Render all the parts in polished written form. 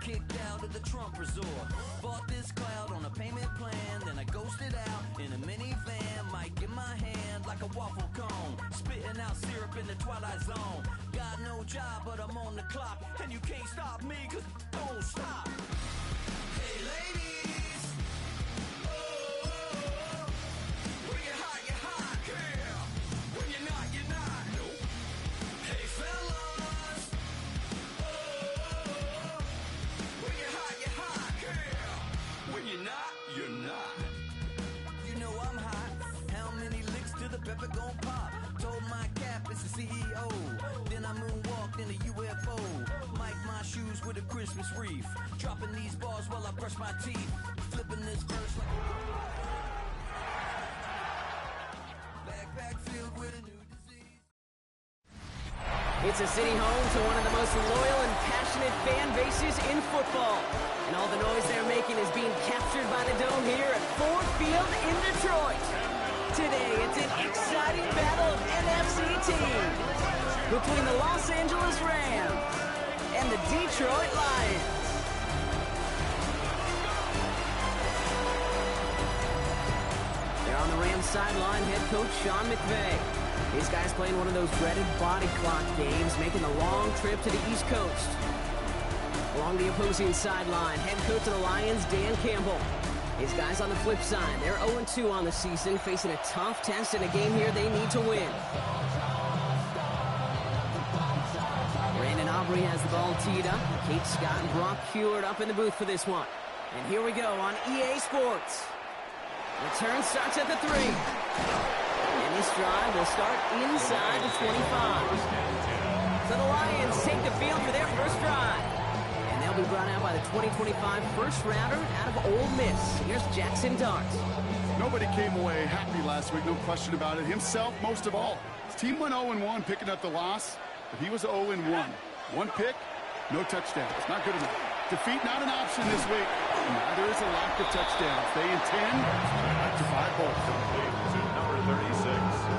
kicked out of the Trump resort. Bought this cloud on a payment plan, then I ghosted out in a minivan. Mic in my hand like a waffle cone, spitting out syrup in the twilight zone. Got no job, but I'm on the clock, and you can't stop me, cause don't stop. Hey ladies, oh, when you're hot, girl. When you're not, nope. Hey fellas, oh, when you're hot, girl. When you're not, you're not. You know I'm hot. How many licks till the pepper gon' pop? Told my cap it's the CEO. Then I moonwalked in a UFO. Mic my shoes with a Christmas wreath. Dropping these bars while I brush my teeth. Flipping this verse like a backpack filled with a new disease. It's a city home to one of the most loyal and passionate fan bases in football. And all the noise they're making is being captured by the dome here at Ford Field in Detroit. Today, it's an exciting battle of NFC teams between the Los Angeles Rams and the Detroit Lions. There on the Rams sideline, head coach Sean McVay. These guys playing one of those dreaded body clock games, making the long trip to the East Coast. Along the opposing sideline, head coach of the Lions, Dan Campbell. His guys on the flip side, they're 0-2 on the season, facing a tough test in a game here they need to win. Brandon Aubrey has the ball teed up. Kate Scott and Brock Heward up in the booth for this one. And here we go on EA Sports. Return starts at the 3. And this drive will start inside the 25. So the Lions take the field for their first drive. And they'll be brought out by the 2025 first-rounder out of Ole Miss. Here's Jackson Dart. Nobody came away happy last week, no question about it. Himself, most of all. His team went 0-1, picking up the loss, but he was 0-1. One pick, no touchdowns. Not good enough. Defeat not an option this week. Neither is a lack of touchdowns. They intend to fight both. Number 36.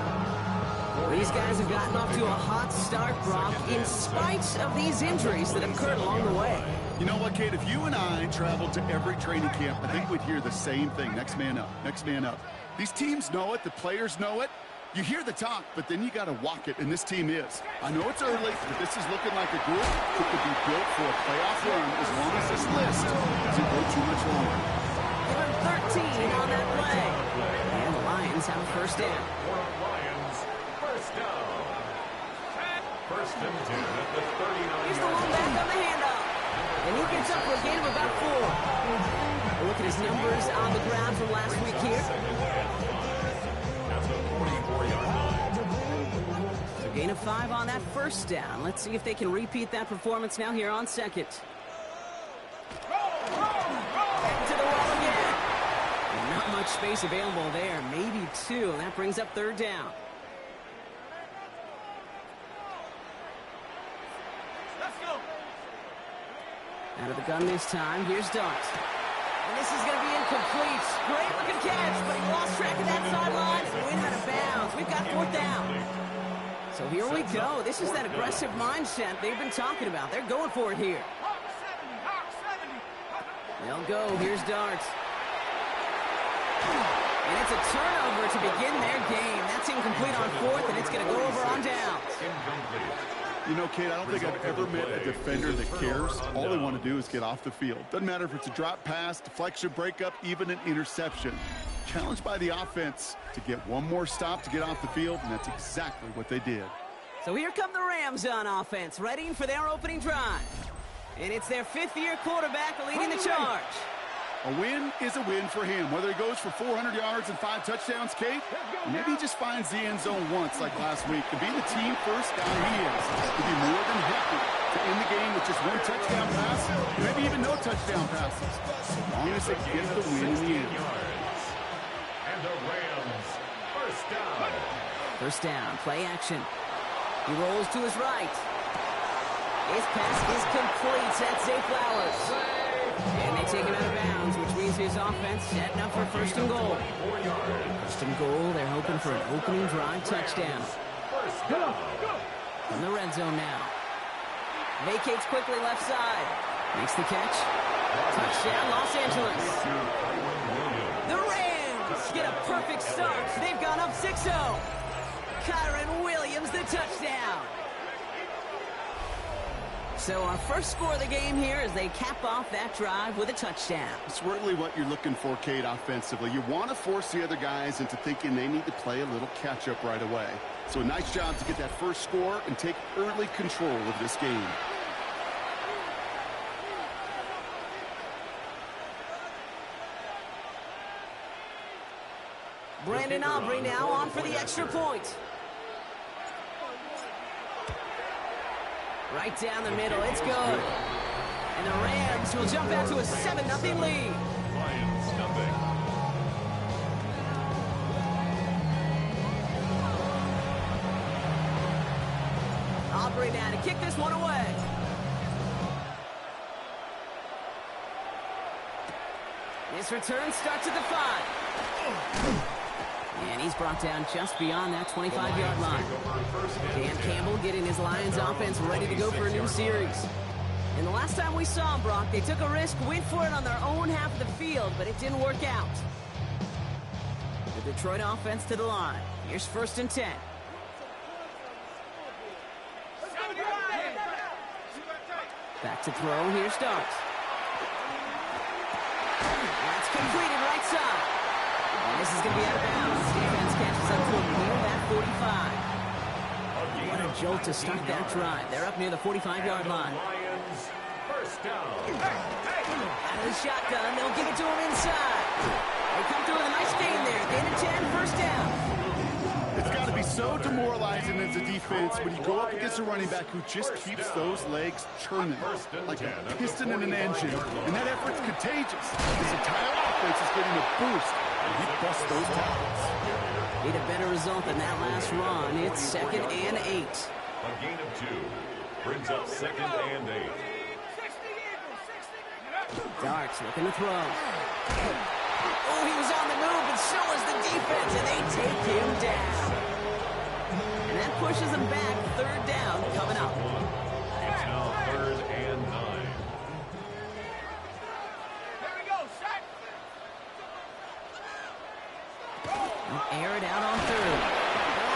These guys have gotten off to a hot start, Brock, in spite of these injuries that have occurred along the way. You know what, Kate? If you and I traveled to every training camp, I think we'd hear the same thing. Next man up. Next man up. These teams know it. The players know it. You hear the talk, but then you got to walk it, and this team is. I know it's early, but this is looking like a group that could be built for a playoff run as long as this list doesn't go too much longer. Give him 13 on that play. And the Lions have a first down. First down. First and 10 at the 39. Here's the one back on the handoff. And he gets up for a gain of about 4. Look at his numbers on the ground from last week here. So gain of 5 on that first down. Let's see if they can repeat that performance now here on second. Back to the wall again. And not much space available there. Maybe 2. And that brings up third down. Out of the gun this time, here's Dart. And this is going to be incomplete. Great looking catch, but he lost track of that sideline and went out of bounds. We've got fourth down. So here we go. This is that aggressive mindset they've been talking about. They're going for it here. They'll go. Here's Dart. And it's a turnover to begin their game. That's incomplete on fourth, and it's going to go over on downs. You know, Kate, I don't think I've ever met a defender that cares. All they want to do is get off the field. Doesn't matter if it's a drop pass, deflection, breakup, even an interception. Challenged by the offense to get one more stop to get off the field, and that's exactly what they did. So here come the Rams on offense, ready for their opening drive. And it's their fifth-year quarterback leading the charge. A win is a win for him. Whether he goes for 400 yards and 5 touchdowns, Kate, or maybe he just finds the end zone once like last week. To be the team first guy he is, to be more than happy to end the game with just 1 touchdown pass, maybe even no touchdown passes, as long as they get the win in the end. And the Rams, first down. First down, play action. He rolls to his right. His pass is complete. That's Zay Flowers. And they take him out of bounds, which means his offense setting up for first and goal. First and goal, they're hoping for an opening drive touchdown. From the red zone now. Vacates quickly left side. Makes the catch. Touchdown, Los Angeles. The Rams get a perfect start. They've gone up 6-0. Kyron Williams, the touchdown. So our first score of the game here as they cap off that drive with a touchdown. It's really what you're looking for, Kate, offensively. You want to force the other guys into thinking they need to play a little catch-up right away. So a nice job to get that first score and take early control of this game. Brandon Aubrey now on for the extra point. Right down the middle, it's good. And the Rams will jump out to a 7-0 lead. Lions nothing. Aubrey now to kick this one away. This return starts at the 5. And he's brought down just beyond that 25-yard line. Dan Campbell getting his Lions offense ready to go for a new series. And the last time we saw him, Brock, they took a risk, went for it on their own half of the field, but it didn't work out. The Detroit offense to the line. Here's 1st and 10. Back to throw. Here starts. That's completed right side. And this is going to be out of bounds. Defense catches up to him near that 45. What a jolt to start that drive. They're up near the 45-yard line. Lions, first down. Out of the shotgun, they'll give it to him inside. They come through with a nice gain there. Gain of 10, first down. It's got to be so demoralizing as a defense when you go up against a running back who just keeps those legs churning like a piston in an engine. And that effort's contagious. This entire offense is getting a boost. And he busts those tackles. Need a better result than that last run. It's 2nd and 8. A gain of 2 brings up 2nd and 8. Darts looking to throw. Oh, he was on the move, and so was the defense, and they take him down. And that pushes him back. 3rd down coming up. It's now 3rd and 9. Air it out on 3rd.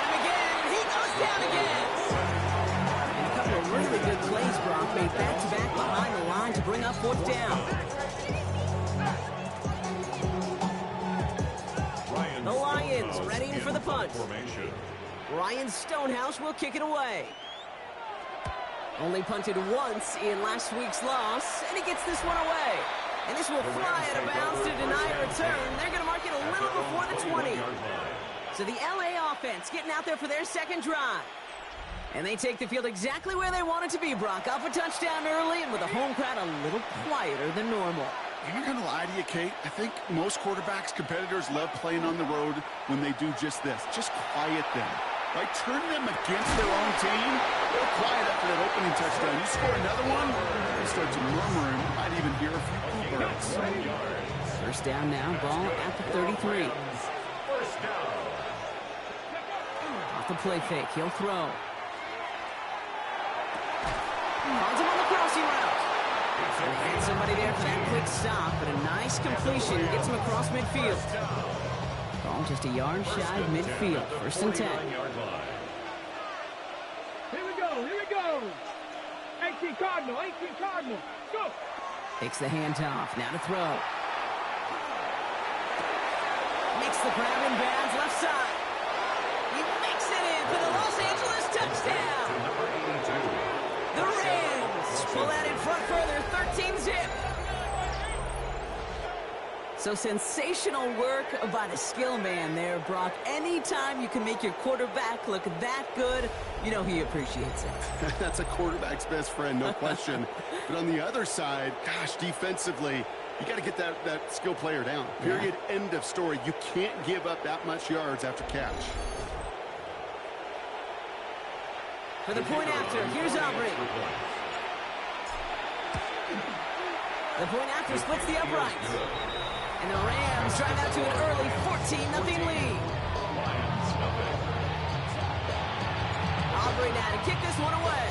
And again, he goes down again. And a couple of really good plays, Brock, made back-to-back behind the line to bring up 4th down. The Lions ready for the punt. Ryan Stonehouse will kick it away. Only punted once in last week's loss, and he gets this one away. And this will fly out of bounds to deny a return. They're going to mark it a little before the 20. So the LA offense getting out there for their 2nd drive. And they take the field exactly where they want it to be, Brock. Up a touchdown early and with a home crowd a little quieter than normal. I'm not going to lie to you, Kate. I think most quarterbacks, competitors love playing on the road when they do just this. Just quiet them. Right? Turn them against their own team. They're quiet after that opening touchdown. You score another one, they start to murmur and you might even hear a few birds. 1st down now, ball at the 33. First down. Off the play fake, he'll throw. Finds him on the crossing route. And had somebody there for that quick stop, but a nice completion gets him across midfield. Ball just a yard shy of midfield. 1st and 10. Here we go. 18 Cardinal, go. Takes the handoff, now to throw. Makes the grab in bounds, left side. He makes it in for the Los Angeles touchdown. The Rams pull that in front further, 13-zip. So sensational work by the skill man there, Brock. Anytime you can make your quarterback look that good, you know he appreciates it. That's a quarterback's best friend, no question. But on the other side, gosh, defensively, you got to get that skill player down. Period, end of story. You can't give up that much yards after catch. For the point after, here's Aubrey. The point after splits the uprights. And the Rams drive out to an early 14-0 lead. Aubrey now to kick this one away.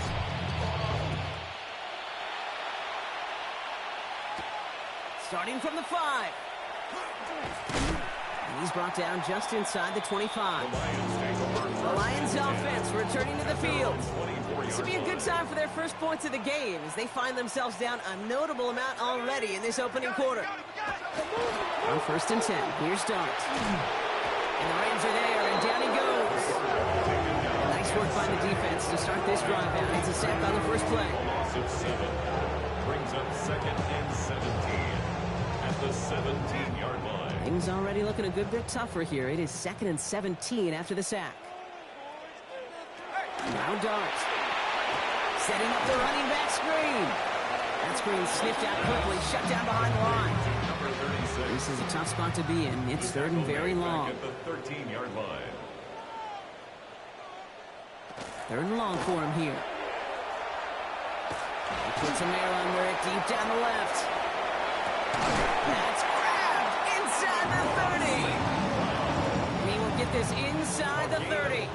Starting from the 5. And he's brought down just inside the 25. The Lions offense returning to the field. This would be a good time for their first points of the game as they find themselves down a notable amount already in this opening quarter. On 1st and 10, here's Dart. And the Rams are there, and down he goes. Nice work by the defense to start this drive out. It's a sack on the first play. Loss of 7 brings up 2nd and 17 at the 17-yard line. Things already looking a good bit tougher here. It is 2nd and 17 after the sack. Now Dart. Setting up the running back screen. That screen sniffed out quickly, shut down behind the line. This is a tough spot to be in. It's 3rd and very long. At the 13-yard line. 3rd and long for him here. He puts a man under it deep down the left. That's grabbed inside the 30. He will get this inside the 30.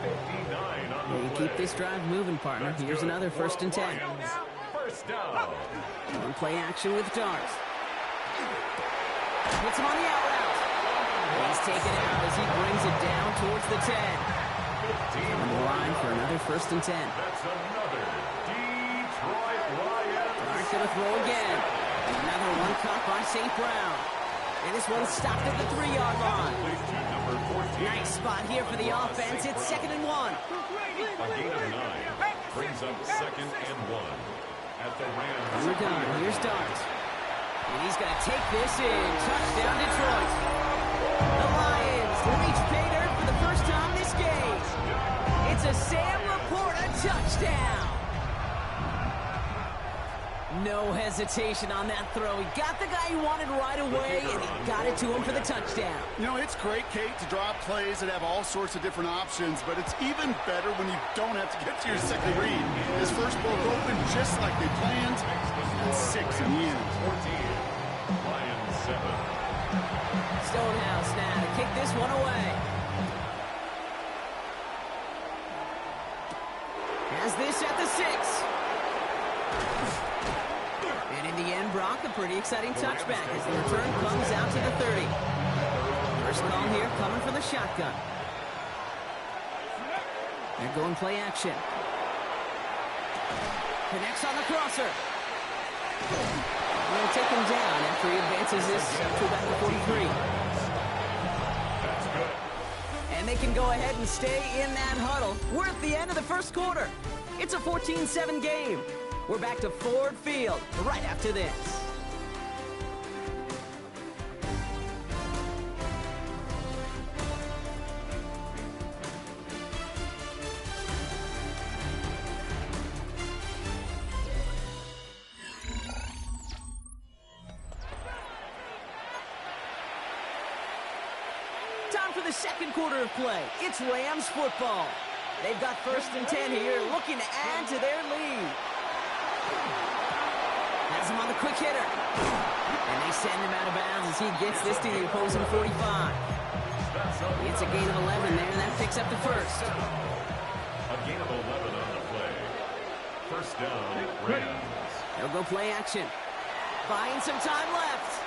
You keep this drive moving, partner. Here's another 1st and 10. First down. One play action with Dart. Puts him on the out route. He's taken out as he brings it down towards the 10. On the line for another 1st and 10. That's another Detroit Lions. Dart gonna throw again. And another one caught by St. Brown. And this one stopped at the 3-yard line. Nice spot here for the offense. It's 2nd and 1. A gain of 9 brings up 2nd and 1 at the Rams. We're done. Here's Dart. And he's going to take this in. Touchdown, Detroit. The Lions reach pay dirt for the first time this game. It's a Sam Laporta touchdown. No hesitation on that throw. He got the guy he wanted right away, and he got it to him for the touchdown. You know, it's great, Kate, to draw plays that have all sorts of different options, but it's even better when you don't have to get to your second read. His first broke open just like they planned, and 6 in the end. 14, Lions 7. Stonehouse now to kick this one away. Has this at the 6. And in the end, Brock, a pretty exciting touchback as the return comes out to the 30. First call here coming from the shotgun. They're going play action. Connects on the crosser. They'll take him down after he advances this up to about the 43. That's good. And they can go ahead and stay in that huddle. We're at the end of the first quarter. It's a 14-7 game. We're back to Ford Field right after this. Time for the second quarter of play. It's Rams football. They've got 1st and 10 here, looking to add to their lead. Has him on the quick hitter. And they send him out of bounds as he gets this to the opposing 45. It's a gain of 11 there, and that picks up the 1st. A gain of 11 on the play. First down, Rams. They'll go play action. Buying some time left.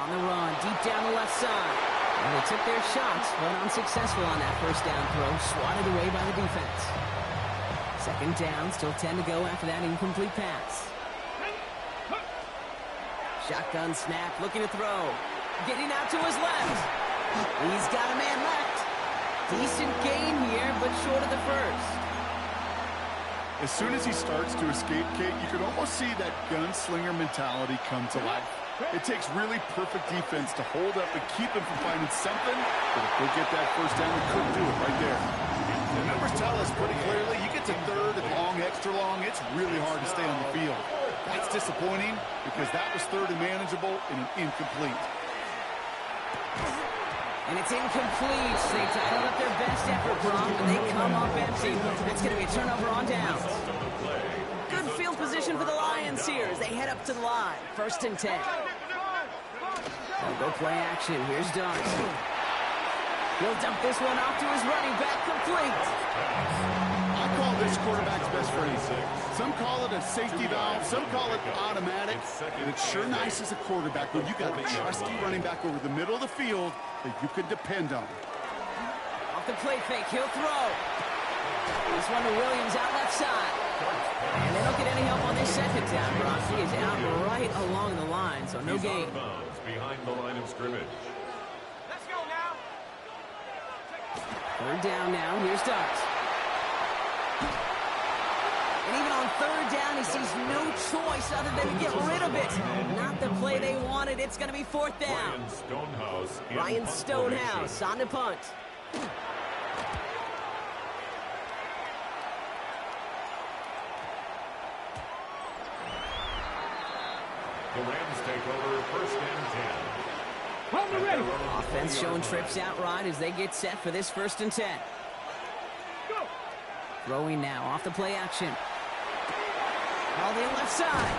On the run, deep down the left side. And they took their shots, but unsuccessful on that first down throw, swatted away by the defense. 2nd down, still 10 to go after that incomplete pass. Shotgun snap, looking to throw. Getting out to his left. He's got a man left. Decent gain here, but short of the 1st. As soon as he starts to escape, Kate, you can almost see that gunslinger mentality come to life. It takes really perfect defense to hold up and keep him from finding something, but if they get that first down, they couldn't do it right there. The numbers tell us pretty clearly, you get to 3rd and long, extra long, it's really hard to stay on the field. That's disappointing because that was 3rd and manageable and an incomplete. And it's incomplete. They titled up their best effort, Brock, and they come up empty. That's going to be a turnover on downs. Good field position for the Lions here as they head up to the line. 1st and 10. They'll go play action. Here's Dart. He'll dump this one off to his running back, complete. I call this quarterback's best friend. Some call it a safety valve, some call it automatic, but it's sure nice as a quarterback when you got a trusty running back over the middle of the field that you can depend on. Off the play fake, he'll throw. This one to Williams out left side. And they don't get any help on this second down, Brock. He is out right along the line, so no gain. Behind the line of scrimmage. Let's go now. Third down now, here's Dart. And even on third down, he sees no choice other than to get rid of it. Not the play they wanted. It's going to be fourth down. Ryan Stonehouse on the punt. The Rams take over first and 10. Hold the ready. Offense showing trips out right as they get set for this first and 10. Go. Throwing now off the play action. All the left side.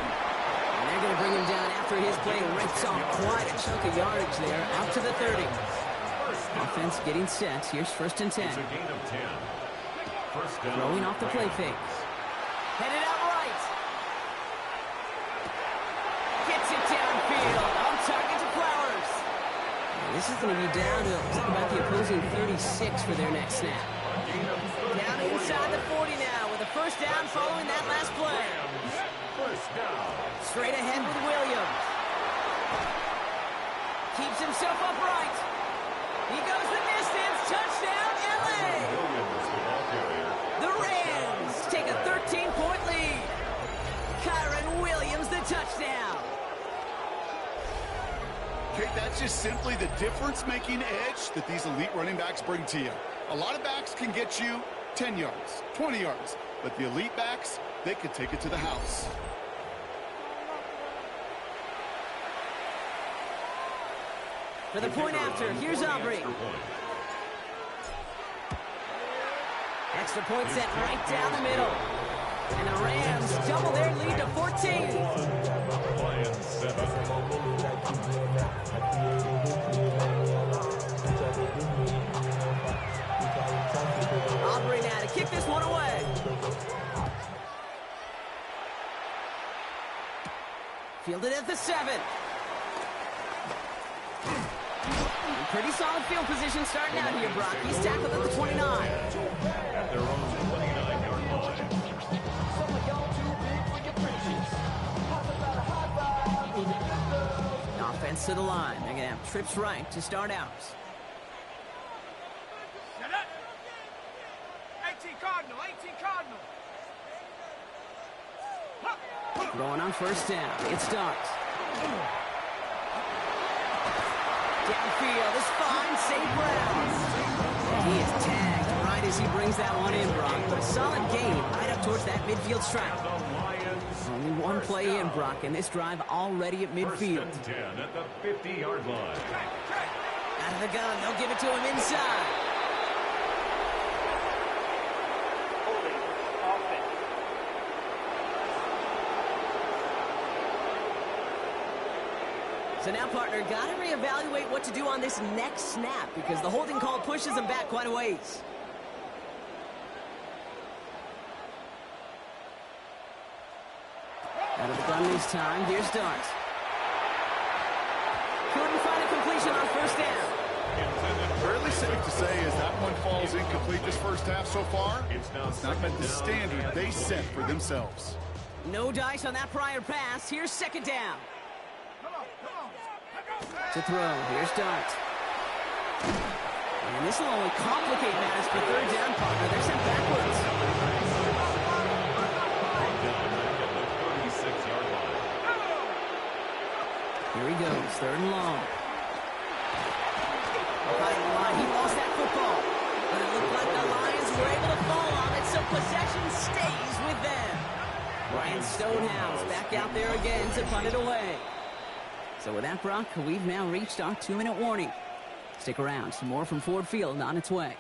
And they're going to bring him down after his play rips off quite a chunk of yardage there out to the 30. Offense getting set. Here's first and 10. It's a gain of 10. First down. Throwing off the play fake. Headed out right. Gets it downfield. On target to Flowers. And this is going to be down to about the opposing 36 for their next snap. Down inside the 40 now with a first down following that last play. First down. Straight ahead with Williams. Keeps himself upright. He goes the distance. Touchdown, LA. Williams, the ball carrier. The Rams take a 13-point lead. Kyron Williams, the touchdown. Okay, that's just simply the difference-making edge that these elite running backs bring to you. A lot of backs can get you 10 yards, 20 yards, but the elite backs, they could take it to the house. For the point after, here's Aubrey. Extra point set right down the middle. And the Rams double their lead to 14. Lions 7. Aubrey now to kick this one away. Fielded at the 7. Pretty solid field position starting out here, Brock. He's tackled at the 29. At their own 29-yard line. Offense to the line. They're going to have trips right to start out. Set up. 18 Cardinal. 18 Cardinal. Going on first down. It's Dart. Downfield is fine. St. Brown. He is tagged right as he brings that one in, Brock. But a solid gain right up towards that midfield stripe. Only one play in, Brock, and this drive already at midfield. First and 10 at the 50-yard line. Out of the gun. They'll give it to him inside. So now, partner, got to reevaluate what to do on this next snap because the holding call pushes him back quite a ways. Out of the gun this time. Here's Dart. Couldn't find a completion on first down. Fairly safe to say as that one falls incomplete this first half so far, it's not met the standard they set for themselves. No dice on that prior pass. Here's second down. To throw. Here's Dart. And this will only complicate matters for third down, partner. They're sent backwards. Here he goes. Third and long. Behind the line. He lost that football. But it looked like the Lions were able to fall on it, so possession stays with them. Ryan Stonehouse back out there again to punt it away. So with that, Brock, we've now reached our 2-minute warning. Stick around. Some more from Ford Field on its way.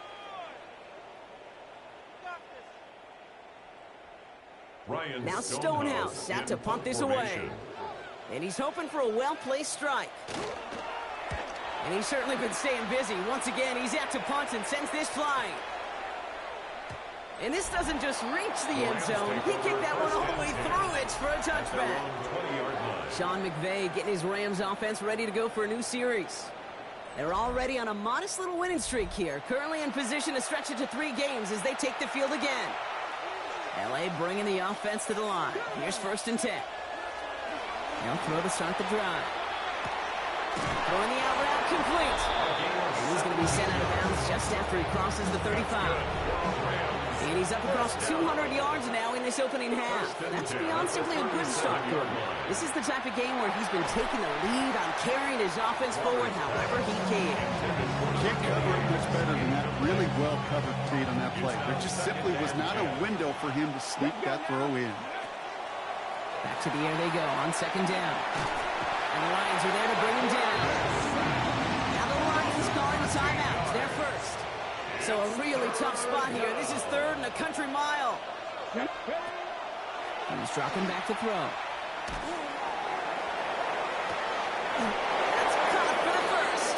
Now Stonehouse out to punt this away. And he's hoping for a well-placed strike. And he's certainly been staying busy. Once again, he's out to punt and sends this flying. And this doesn't just reach the end zone. He kicked that one all the way through it for a touchback. Sean McVay getting his Rams offense ready to go for a new series. They're already on a modest little winning streak here. Currently in position to stretch it to 3 games as they take the field again. LA bringing the offense to the line. Here's 1st and 10. They'll throw to start the drive. Throwing the out route complete. And he's going to be sent out of bounds just after he crosses the 35. And he's up across 200 yards now in this opening half. That's beyond simply a good start for him. This is the type of game where he's been taking the lead on carrying his offense forward however he can. Can't cover it much better than that. Really well covered, Kate, on that play. There just simply was not a window for him to sneak that throw in. Back to the air they go on 2nd down. And the Lions are there to bring him down. Now the Lions calling a timeout. They're first. So a really tough spot here. This is 3rd and a country mile. He's dropping back to throw. That's caught for the first.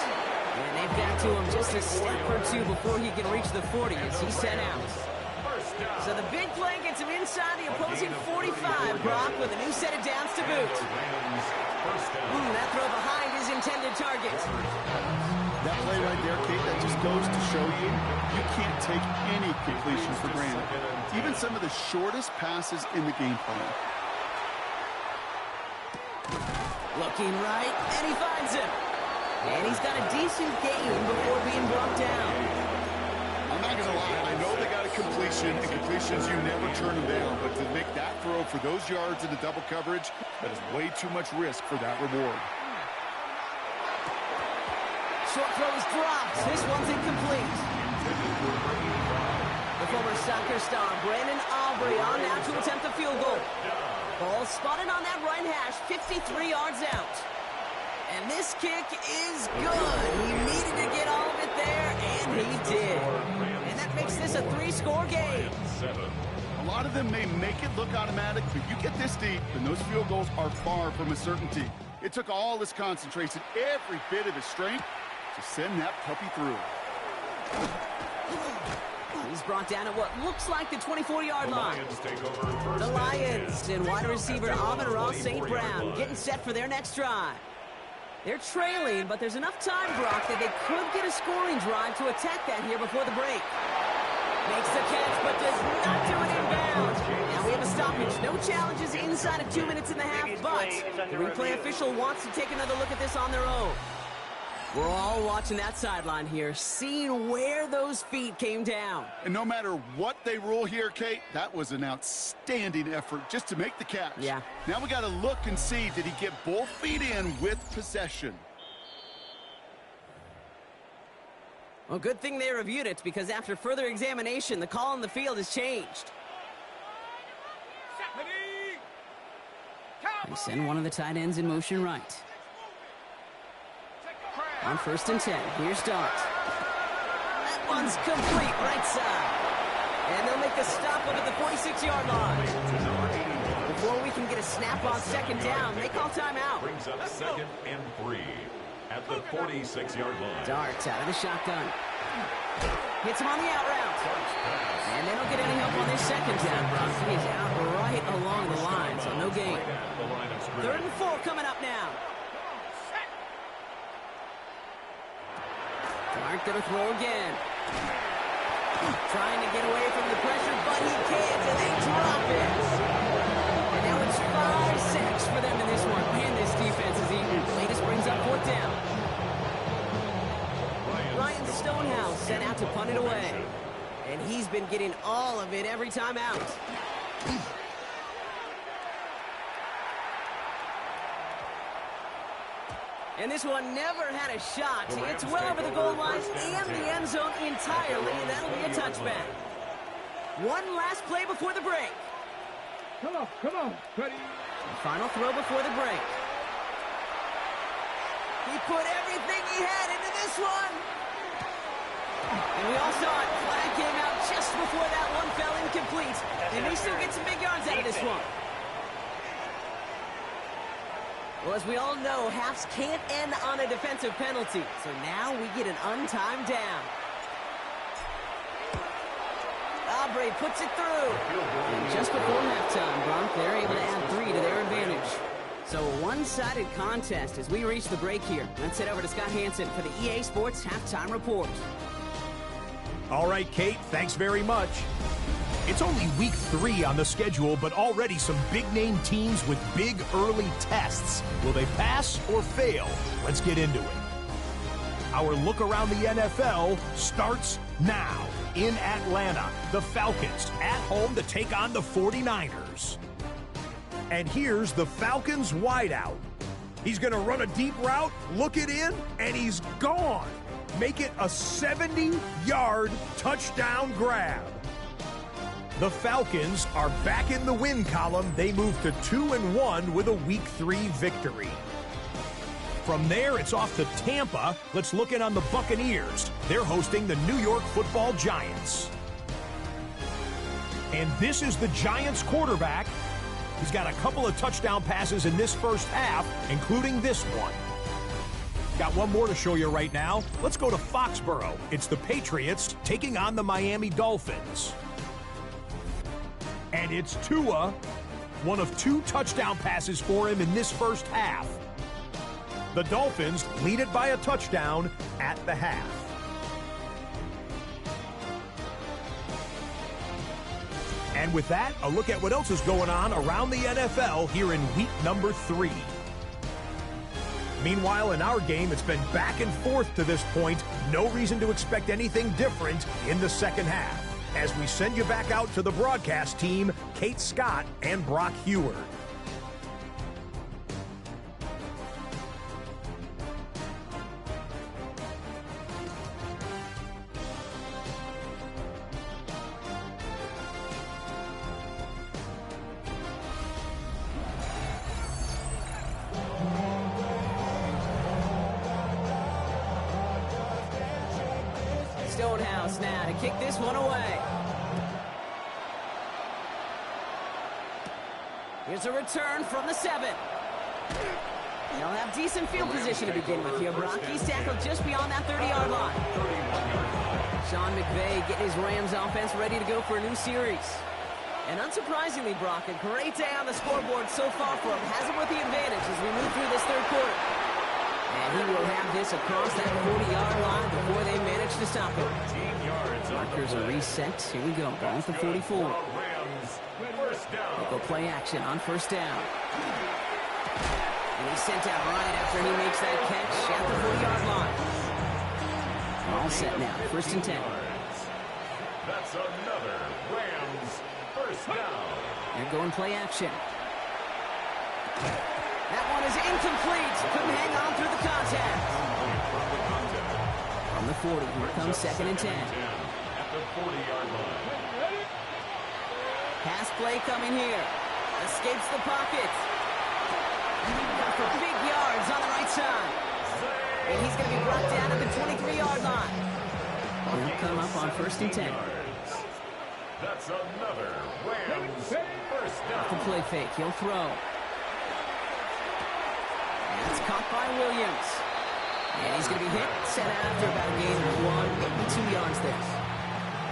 And they've got to him just a step or 2 before he can reach the 40 as he's sent out. So the big play gets him inside the opposing 45, Brock, with a new set of downs to boot. That throw behind his intended target. That play right there, Kate, that just goes to show you, you can't take any completion for granted. Even some of the shortest passes in the game plan. Looking right, and he finds him. And he's got a decent gain before being brought down. I'm not going to lie, I know they got a completion, and completions, you never turn them down. But to make that throw for those yards in the double coverage, that is way too much risk for that reward. Short throw is dropped. This one's incomplete. The former soccer star, Brandon Aubrey, on now to attempt the field goal. Ball spotted on that right hash, 53 yards out. And this kick is good. He needed to get all of it there, and he did. And that makes this a 3-score game. A lot of them may make it look automatic, but you get this deep, and those field goals are far from a certainty. It took all his concentration, every bit of his strength, to send that puppy through. He's brought down at what looks like the 24-yard line. The Lions and wide receiver Amon-Ra St. Brown getting set for their next drive. They're trailing, but there's enough time, Brock, that they could get a scoring drive to attack that here before the break. Makes the catch, but does not do it inbounds. Now we have a stoppage. No challenges inside of 2 minutes and a half, but the replay official wants to take another look at this on their own. We're all watching that sideline here, seeing where those feet came down. And no matter what they rule here, Kate, that was an outstanding effort just to make the catch. Yeah. Now we got to look and see, did he get both feet in with possession? Well, good thing they reviewed it, because after further examination, the call on the field has changed. They send one of the tight ends in motion right. On 1st and 10, here's Dart. That one's complete, right side. And they'll make the stop up at the 46-yard line. Before we can get a snap on 2nd down, they call timeout. Brings up 2nd and 3 at the 46-yard line. Dart out of the shotgun. Hits him on the out route. And they don't get any help on this 2nd down, Brock. He is out right along the line, so no gain. 3rd and 4 coming up now. Dart gonna throw again. Trying to get away from the pressure, but he can't, and they drop it. And now it's 5 sacks for them in this one. Man, this defense is eating. Latest brings up 4th down. Ryan Stonehouse sent out to punt it away. And he's been getting all of it every time out. And this one never had a shot. It's well over the goal line and the end zone entirely, and that'll be a touchback. One last play before the break. Come on, buddy. Final throw before the break. He put everything he had into this one. And we all saw it. Flag came out just before that one fell incomplete. And they still get some big yards out of this one. Well, as we all know, halves can't end on a defensive penalty. So now we get an untimed down. Aubrey puts it through. And just before halftime, Bronk, they're able to add 3 to their advantage. So a one-sided contest as we reach the break here. Let's head over to Scott Hansen for the EA Sports Halftime Report. All right, Kate, thanks very much. It's only week 3 on the schedule, but already some big-name teams with big early tests. Will they pass or fail? Let's get into it. Our look around the NFL starts now. In Atlanta, the Falcons at home to take on the 49ers. And here's the Falcons wideout. He's going to run a deep route, look it in, and he's gone. Make it a 70-yard touchdown grab. The Falcons are back in the win column. They move to 2-1 with a Week 3 victory. From there, it's off to Tampa. Let's look in on the Buccaneers. They're hosting the New York Football Giants. And this is the Giants quarterback. He's got a couple of touchdown passes in this first half, including this one. Got one more to show you right now. Let's go to Foxborough. It's the Patriots taking on the Miami Dolphins. And it's Tua, one of 2 touchdown passes for him in this first half. The Dolphins lead it by a touchdown at the half. And with that, a look at what else is going on around the NFL here in week number 3. Meanwhile, in our game, it's been back and forth to this point. No reason to expect anything different in the second half. As we send you back out to the broadcast team, Kate Scott and Brock Heward. Stonehouse now to kick this one away. Here's a return from the 7. They'll have decent field position to begin with here. Brock, he's tackled just beyond that 30-yard line. Sean McVay getting his Rams offense ready to go for a new series. And unsurprisingly, Brock, a great day on the scoreboard so far for him. Has him with the advantage as we move through this third quarter. And he will have this across that 40-yard line before they manage to stop him. Markers are reset. Here we go. Ball at the 44. They'll go play action on first down. And he's sent out right after he makes that catch at the 40-yard line. All set now. First and 10. That's another Rams first down. They're going play action. That one is incomplete. Couldn't hang on through the contact. From the 40, here comes second and 10. At the 40-yard line. Pass play coming here. Escapes the pocket. Got for big yards on the right side. And he's going to be brought down at the 23-yard line. He'll come up on first and 10. That's another Rams first down. The play fake. He'll throw. And it's caught by Williams. And he's going to be hit, set after about a gain of 1, 2 yards there.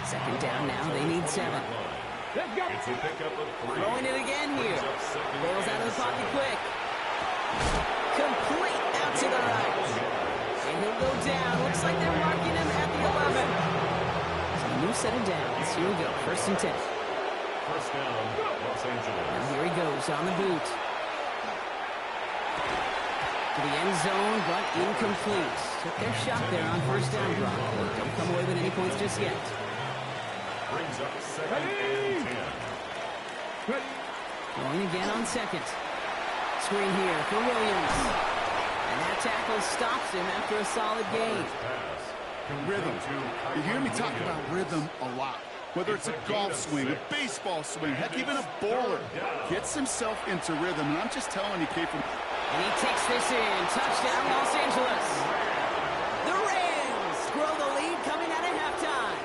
Second down now. They need 7. It's a pickup of 3. Throwing it again here. Bails out of the pocket quick. Complete out to the right. And he'll go down. Looks like they're marking him at the 11. So a new set of downs. Here we go. First and 10. First down, Los Angeles. Now here he goes on the boot. To the end zone, but incomplete. Took their shot there on first down drop. Don't come away with any points just yet. Brings up second and 10. Going again on second. Screen here for Williams. And that tackle stops him after a solid gain. Rhythm. You hear me talk about rhythm a lot. Whether it's a golf swing, a baseball swing, heck, even a bowler gets himself into rhythm. And I'm just telling you, Kate, And he takes this in. Touchdown, Los Angeles. The Rams grow the lead coming out at halftime.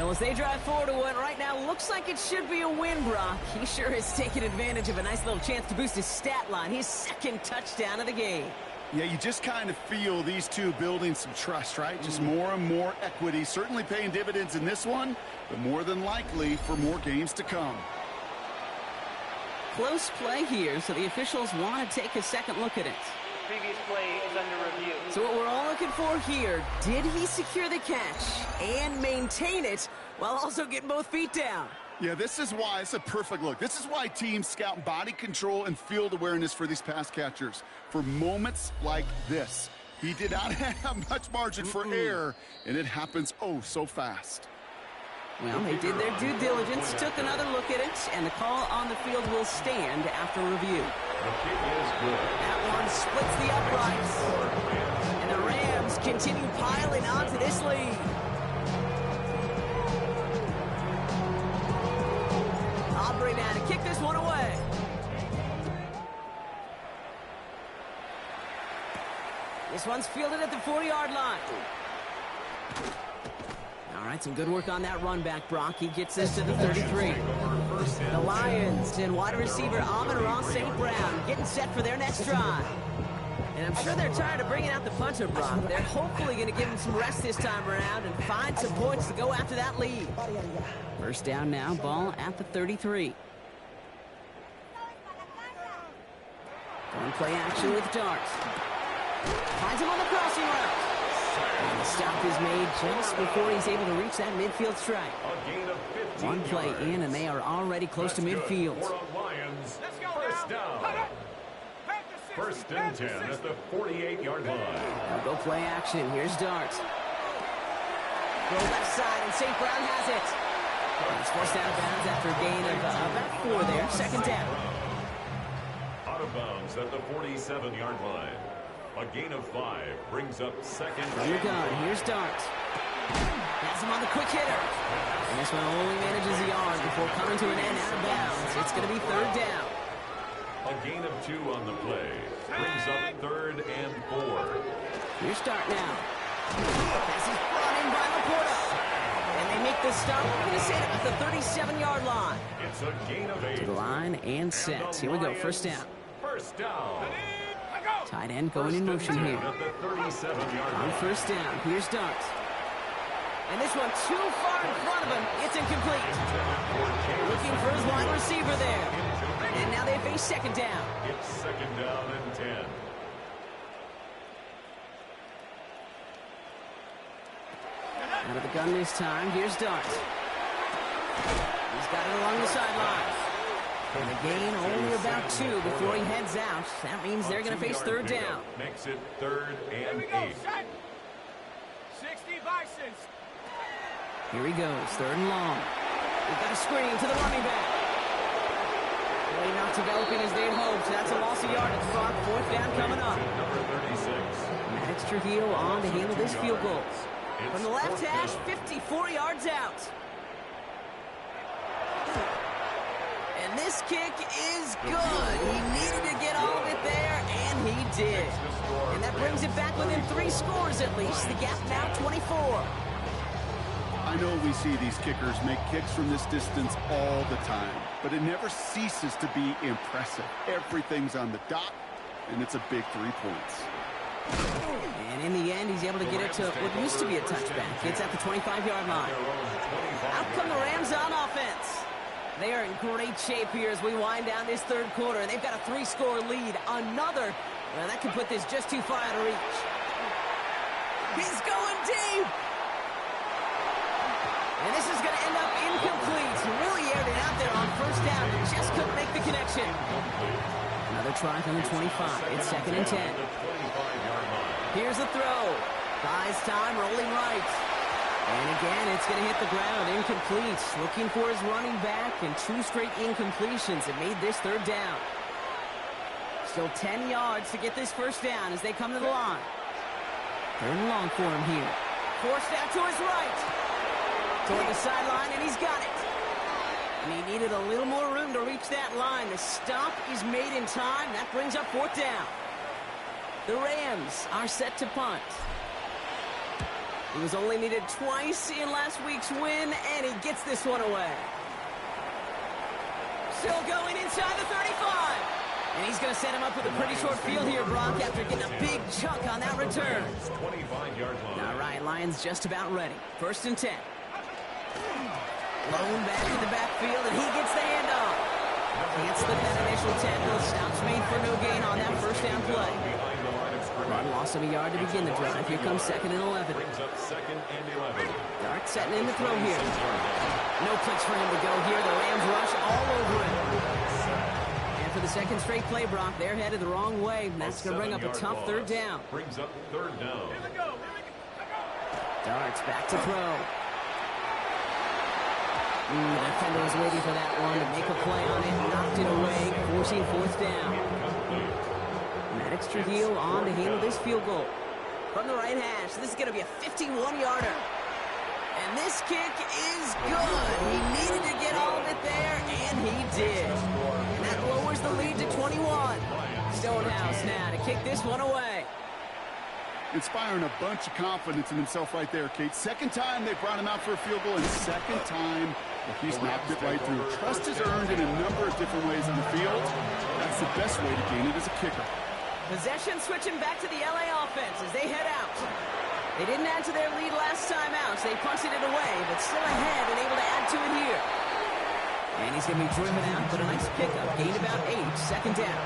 Well, as they drive forward to what right now looks like it should be a win, Brock. He sure is taking advantage of a nice little chance to boost his stat line. His second touchdown of the game. Yeah, you just kind of feel these two building some trust, right? Just more and more equity. Certainly paying dividends in this one, but more than likely for more games to come. Close play here, so the officials want to take a second look at it. Previous play is under review. So what we're all looking for here, did he secure the catch and maintain it while also getting both feet down? Yeah, this is why it's a perfect look. This is why teams scout body control and field awareness for these pass catchers. For moments like this, he did not have much margin for error, and it happens oh so fast. Well, they did their due diligence, took another look at it, and the call on the field will stand after review. That one splits the uprights, and the Rams continue piling onto this lead. Aubrey now to kick this one away. This one's fielded at the 40-yard line. All right, some good work on that run back, Brock. He gets this to the 33. The Lions and wide receiver Amon-Ra St. Brown getting set for their next drive. And I'm sure they're tired of bringing out the punter, Brock. They're hopefully going to give him some rest this time around and find some points to go after that lead. First down now, ball at the 33. Going play action with Dart. Finds him on the crossing route. And the stop is made just before he's able to reach that midfield strike. One play in, and they are already close to midfield. First down. First and 10 at the 48-yard line. Now go play action. Here's Dart. Go left side, and St. Brown has it. He's forced out of bounds after a gain of about 4 there. Second down. Out of bounds at the 47-yard line. A gain of 5 brings up second. From the gun, here's Dart. Has him on the quick hitter. And this one only manages a yard before coming to an end out of bounds. It's going to be third down. A gain of 2 on the play. Brings up third and 4. Here's Dart now. Pass is brought in by Laporta. And they make the stop. We're going to say it at the 37-yard line. It's a gain of 8. To the line and set. Here we go, first down. First down. Tight end going in motion here. At the 37-yard On line. first down, here's Dart. And this one too far in front of him. It's incomplete. Looking for his wide receiver there. And now they face second down. It's second down and 10. Out of the gun this time, here's Dart. He's got it along the sideline. And a gain only about 2 before he heads out. That means they're going to face third down. Makes it third and 8. 60 Bisons. Here he goes, third and long. We've got a screen to the running back. Really not developing as they'd hoped. That's a loss of yardage. Brock, fourth down coming up. Number 36. Max Trujillo on to handle this field goal. From the left hash, 54 yards out. And this kick is good. He needed to get all of it there, and he did. And that brings it back within 3 scores at least. The gap now 24. I know we see these kickers make kicks from this distance all the time, but it never ceases to be impressive. Everything's on the dot, and it's a big 3 points. And in the end, he's able to get it to what used to be a touchback. It's at the 25-yard line. Out come the Rams on offense. They are in great shape here as we wind down this third quarter. They've got a 3-score lead. Another, well, that can put this just too far out of reach. He's going deep. And this is going to end up incomplete. He really aired it out there on first down, but just couldn't make the connection. Another try from the 25. It's second and 10. Here's the throw. Buys time, rolling right. And again, it's going to hit the ground, incomplete. Looking for his running back, and 2 straight incompletions that made this third down. Still 10 yards to get this first down as they come to the line. Third and long for him here. Forced out to his right. Toward the sideline, and he's got it. And he needed a little more room to reach that line. The stop is made in time. That brings up fourth down. The Rams are set to punt. He was only needed twice in last week's win, and he gets this one away. Still going inside the 35. And he's going to set him up with a pretty short field here, Brock, after getting a big chunk on that return. 25-yard line. All right, Lions just about ready. 1st and 10. Lone back in the backfield, and he gets the handoff. Can't slip that initial tackle. Stops made for no gain on that first down play. Run loss of a yard to begin the drive. Here comes 2nd and 11. Brings up 2nd and 11. Dart setting in the throw here. No clicks for him to go here. The Rams rush all over him. And for the second straight play, Brock, they're headed the wrong way. And that's going to bring up a tough 3rd down. Brings up 3rd down. Dart's back to throw. The defender was waiting for that one to make a play on it. Knocked it away, forcing 4th down. Maddox Trujillo on to handle this field goal. From the right hash, this is going to be a 51-yarder. And this kick is good. He needed to get all of it there, and he did. And that lowers the lead to 21. Stonehouse now to kick this one away. Inspiring a bunch of confidence in himself right there, Kate. 2nd time they brought him out for a field goal, and 2nd time he's knocked it right through. Trust is earned in a number of different ways on the field. That's the best way to gain it as a kicker. Possession switching back to the LA offense as they head out. They didn't add to their lead last time out, so they punted it away, but still ahead and able to add to it here. And he's going to be driven out, but a nice pickup. Gained about 8, 2nd down.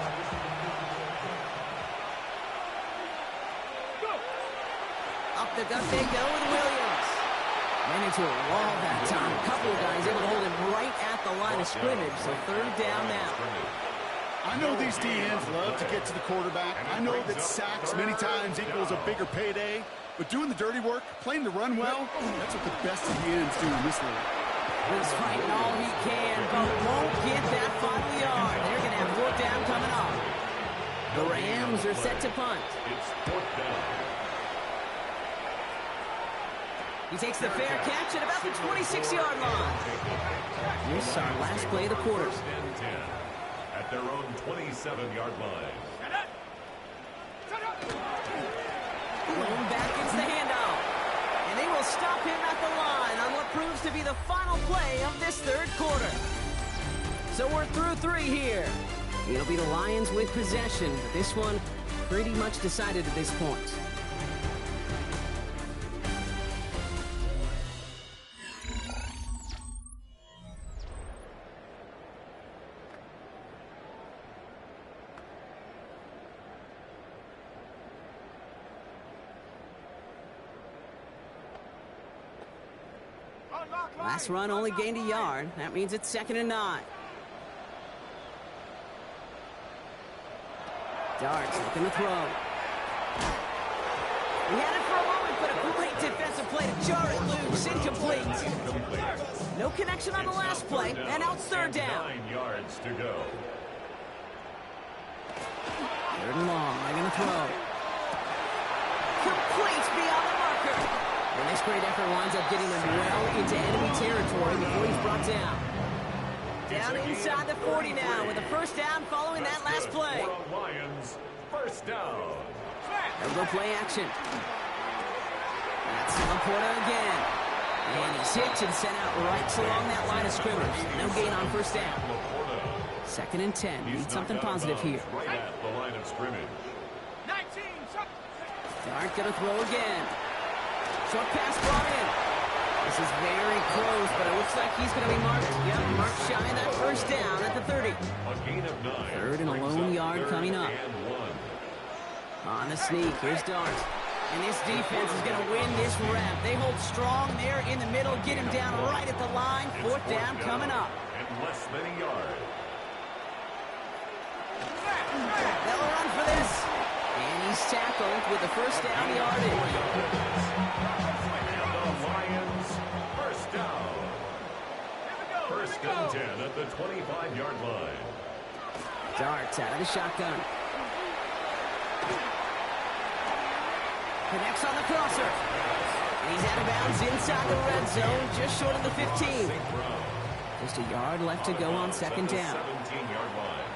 Up the gut they go with Williams. Ran into a wall that time. A couple of guys able to hold him right at the line of scrimmage, so 3rd down now. I know these DNs love to get to the quarterback. I know that sacks many times equals a bigger payday, but doing the dirty work, playing the run well, that's what the best of the ends do in this league. He's fighting all he can, but won't get that final yard. They're going to have 4th down coming up. The Rams are set to punt. It's 4th down. He takes the fair catch at about the 26-yard line. Here's our last play of the quarter. 1st and 10 at their own 27-yard line. Lone back gets the handoff. And they will stop him at the line on what proves to be the final play of this 3rd quarter. So we're through 3 here. It'll be the Lions with possession, but this one pretty much decided at this point. Last run only gained a yard. That means it's 2nd and 9. Dart's looking to throw. He had it for a moment, but a great defensive play to jar it loose. Incomplete. No connection on the last play, and out 3rd down. 9 yards to go. 3rd and long. They're going to throw. Complete beyond the marker. And this great effort winds up getting him well into enemy territory before he's brought down. Down inside the 40 now with a 1st down following that last play. Lions, 1st down. They'll go play action. That's Laporta again. And he's hit and sent out right along that line of scrimmage. No gain on 1st down. 2nd and 10. Need something positive here. Right at the line of scrimmage. 19. Dart gonna throw again. Short pass brought in. This is very close, but it looks like he's going to be marked. Yep, marked shy of that 1st down at the 30. A gain of 9. 3rd and a lone yard coming up. On the sneak, here's Dart. And this defense is going to win this rep. They hold strong there in the middle, get him down right at the line. 4th down coming up. And less than a yard. They'll run for this. And he's tackled with the 1st down yardage. Lions, 1st down. 1st and 10 at the 25-yard line. Dart's out of the shotgun. Connects on the crosser. And he's out of bounds inside the red zone, just short of the 15. Just a yard left to go on 2nd down. 17-yard line.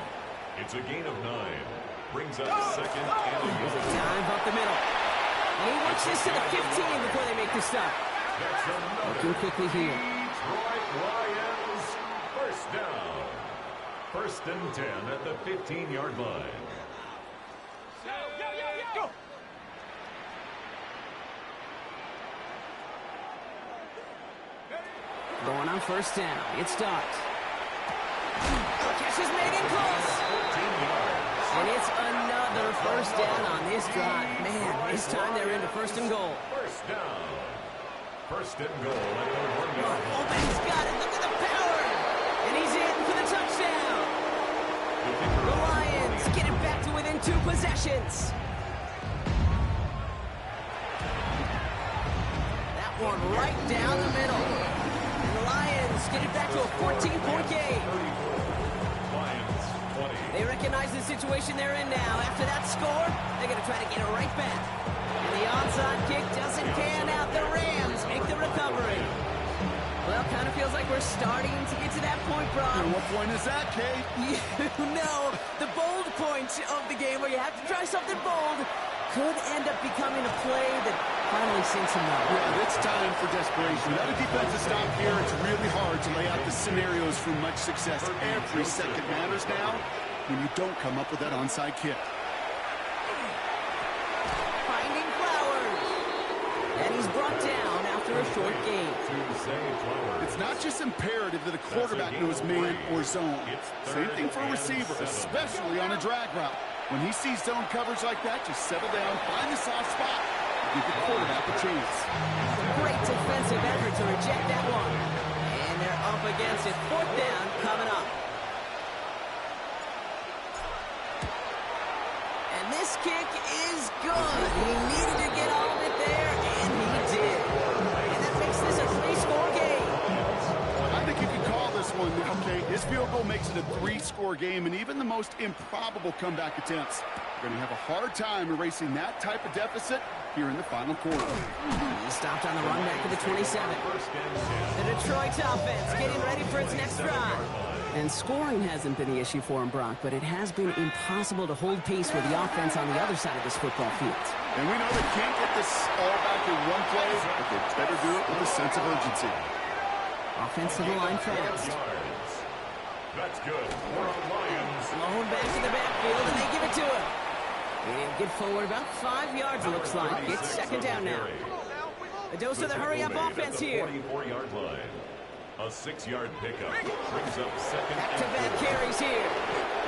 It's a gain of 9. Brings up 2nd and There's a dive up the middle. And he works this to the 15 before they make the stop. Looking quickly here. Detroit Lions, first down. First and 10 at the 15-yard line. Go. Going on first down. It's Dart. Catch is made in close. And it's another first down on this drive. Man, this time they're into first and goal. First down. First and goal at the 1-yard line. Oh, man, he's got it. Look at the power. And he's in for the touchdown. The Lions get it back to within 2 possessions. That one right down the middle. And the Lions get it back to a 14-point game. Lions 20. They recognize the situation they're in now. After that score, they're going to try to get it right back. And the onside kick doesn't pan out. The Rams make the recovery. Well, kind of feels like we're starting to get to that point, Brock. And what point is that, Kate? You know, the bold point of the game where you have to try something bold could end up becoming a play that finally sinks him out. Yeah, it's time for desperation. Without a defensive stop here, it's really hard to lay out the scenarios for much success. Every second matters now when you don't come up with that onside kick. Finding Flowers. And he's brought down after a short game. It's not just imperative that a quarterback knows man or zone. Same thing for a receiver, especially on a drag route. When he sees zone coverage like that, just settle down, find the soft spot, and give the quarterback a chance. Great defensive effort to reject that one. And they're up against it. Fourth down coming up. And this kick is good. He needed to get all of it there, and he did. And that makes this a 3-score game. I think you can call this one, okay? This field goal makes it a 3-score game, and even the most improbable comeback attempts are going to have a hard time erasing that type of deficit here in the final quarter. He stopped on the run back to the 27. The Detroit offense getting ready for its next drive. And scoring hasn't been the issue for him, Brock, but it has been impossible to hold pace with the offense on the other side of this football field. And we know they can't get this all back in one play, but they better do it with a sense of urgency. Offensive line fast. That's good for the Lions. Blown back to the backfield, and they give it to him. And get forward about 5 yards, it looks like. It's second down now. A dose of the hurry-up offense here. 44-yard line. A 6-yard pickup brings up second. Back-to-back carries here.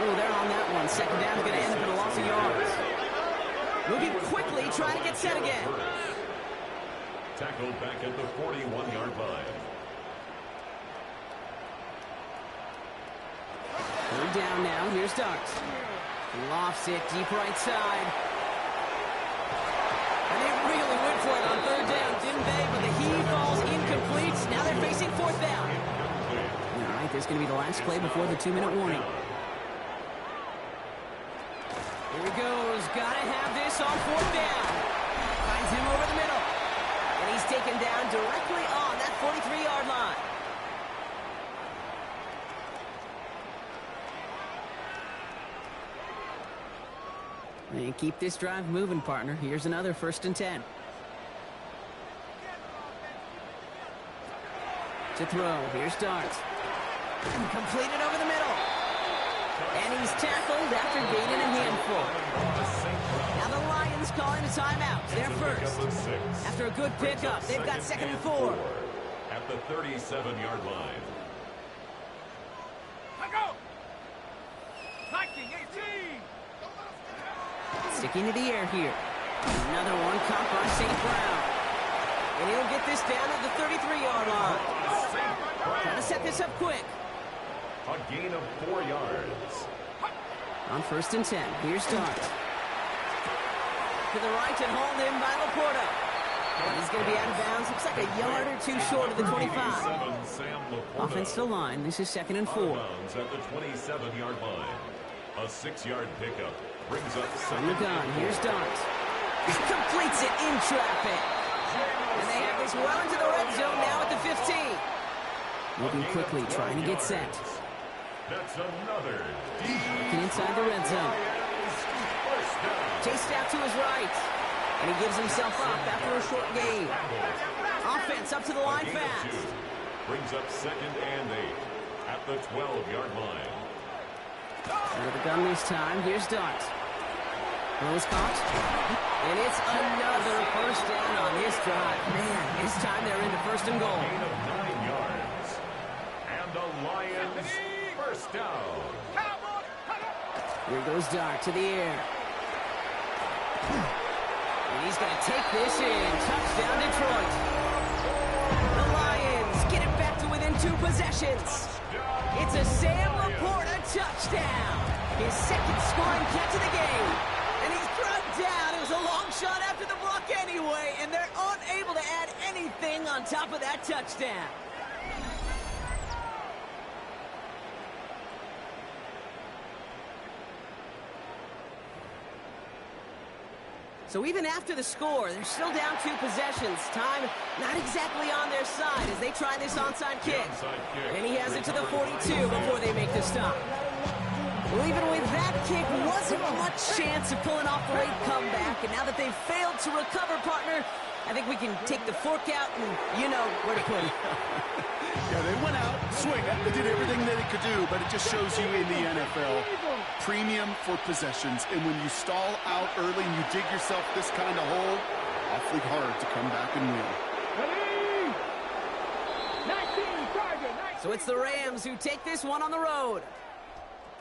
Oh, they're on that one. Second down is going to end up in a loss of yards. Moving quickly, trying to get set again. Tackled back at the 41-yard line. Third down now. Here's Dart. Lofts it deep right side. And they really went for it on third down, didn't they? But the heave falls incomplete. Now they're facing fourth down. All right, there's going to be the last play before the 2-minute warning. Here he goes. Got to have this on fourth down. Finds him over the middle. And he's taken down directly on that 43-yard line. And keep this drive moving, partner. Here's another first and 10. To throw. Here's Dart. Completed over the middle. And he's tackled after gaining a handful. Now the Lions calling a timeout. They're first. After a good pickup, they've got second and 4. At the 37-yard line. Let go. Hiking 18. Sticking to the air here. Another one caught by St. Brown. And he'll get this down at the 33-yard line. Trying to set this up quick. A gain of 4 yards. On first and 10, here's Dart. To the right and hauled in by Laporta. And he's going to be out of bounds. Looks like a yard or two short of the 25. Offensive line, this is second and 4. At the 27-yard line. A 6-yard pickup brings up On the gun, here's Dart. He completes it in traffic. And they have this well into the red zone now at the 15. Moving quickly, trying to get set. That's another Looking inside the red zone. Chased out to his right. And he gives himself up after a short gain. Offense up to the line fast. Brings up 2nd and 8 at the 12-yard line. Out of the gun this time. Here's Dart. Throw is caught. And it's another first down on this drive. Man, this time they're into 1st and goal. Gain of 9 yards. And the Lions first down. Here goes Dart to the air. And he's going to take this in. Touchdown, Detroit. The Lions get it back to within 2 possessions. It's a Sam Laporta touchdown. His 2nd scoring catch of the game. And he's drugged down. It was a long shot after the block anyway, and they're unable to add anything on top of that touchdown. So even after the score, they're still down 2 possessions. Time not exactly on their side as they try this onside kick. And he has it to the 42 before they make the stop. Well, even with that kick, wasn't much chance of pulling off the late comeback. And now that they've failed to recover, partner, I think we can take the fork out and you know where to put it. Yeah, they went out, swing it. They did everything that they could do, but it just shows you in the NFL, premium for possessions. And when you stall out early and you dig yourself this kind of hole, awfully hard to come back and win. So it's the Rams who take this one on the road.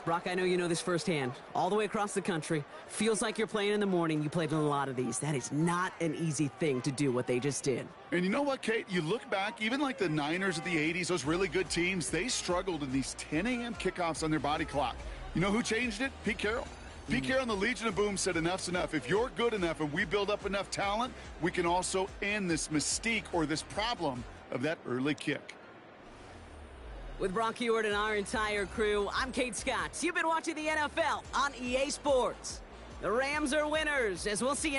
Brock, I know you know this firsthand. All the way across the country. Feels like you're playing in the morning. You played in a lot of these. That is not an easy thing to do, what they just did. And you know what, Kate? You look back, even like the Niners of the 80s, those really good teams, they struggled in these 10 a.m. kickoffs on their body clock. You know who changed it? Pete Carroll. Pete Carroll and the Legion of Boom said enough's enough. If you're good enough and we build up enough talent, we can also end this mystique or this problem of that early kick. With Brock Huard and our entire crew, I'm Kate Scott. You've been watching the NFL on EA Sports. The Rams are winners, as we'll see you